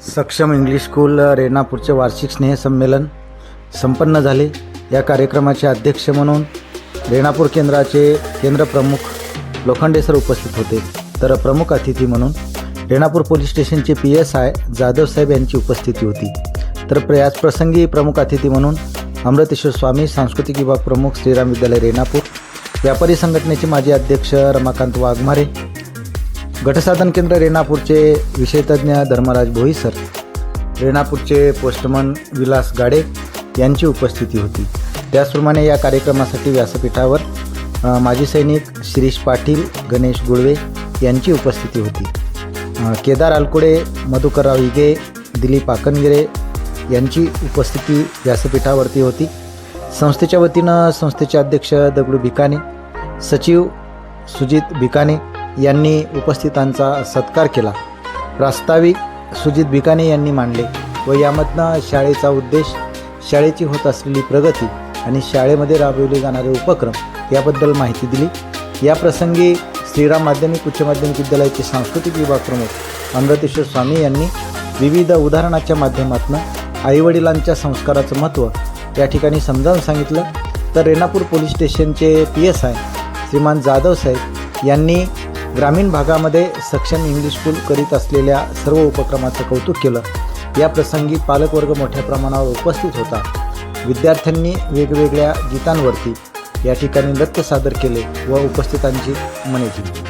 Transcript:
सक्षम English school रेणापूरचे वार्षिक स्नेहसंमेलन संपन्न झाले। या कार्यक्रमाचे अध्यक्ष म्हणून रेणापूर केंद्राचे केंद्रप्रमुख लोखंडे सर उपस्थित होते, तर प्रमुख अतिथी म्हणून रेणापूर पोलीस स्टेशनचे PSI जाधव साहेब यांची उपस्थिती होती। तर याच प्रसंगी प्रमुख अतिथी म्हणून अमृतेश्वर स्वामी सांस्कृतिक विभाग प्रमुख श्रीराम विद्यालय रेणापूर, व्यापारी संघटनेचे माजी अध्यक्ष रमाकांत वाघमारे, घटसाधन केंद्र रेणापूरचे विषयतज्ञ धर्मराज भोई सर, रेणापूरचे पोस्टमन विलास गाडे यांची उपस्थिती होती। त्याचप्रमाणे या कार्यक्रमासाठी व्यासपीठावर माजी सैनिक शिरीष पाटील, गणेश गुळवे यांची उपस्थिती होती। केदार अलकुडे, मधुकरराव इगे, दिलीप आकनगिरे यांची उपस्थिती व्यासपीठावरती होती। संस्थेच्या वतीनं संस्थेचे अध्यक्ष दगडू भिकाणे, सचिव सुजित भिकाणे यांनी उपस्थितांचा सत्कार केला। प्रास्ताविक सुजित भिकाणे यांनी मांडले व यामधनं शाळेचा उद्देश, शाळेची होत असलेली प्रगती आणि शाळेमध्ये राबविले जाणारे उपक्रम याबद्दल माहिती दिली। या प्रसंगी श्रीराम माध्यमिक उच्च माध्यमिक विद्यालयाचे सांस्कृतिक विभाग प्रमुख अमृतेश्वर स्वामी यांनी विविध उदाहरणाच्या माध्यमातून आईवडिलांच्या संस्काराचं महत्त्व या ठिकाणी समजावून सांगितलं। तर रेणापूर पोलीस स्टेशनचे PSI श्रीमान जाधव साहेब यांनी ग्रामीण भागामध्ये सक्षम इंग्लिश स्कूल करीत असलेल्या सर्व उपक्रमाचं कौतुक केलं। या प्रसंगी पालकवर्ग मोठ्या प्रमाणावर उपस्थित होता। विद्यार्थ्यांनी वेगवेगळ्या गीतांवरती या ठिकाणी नृत्य सादर केले व उपस्थितांची मने जिंकली।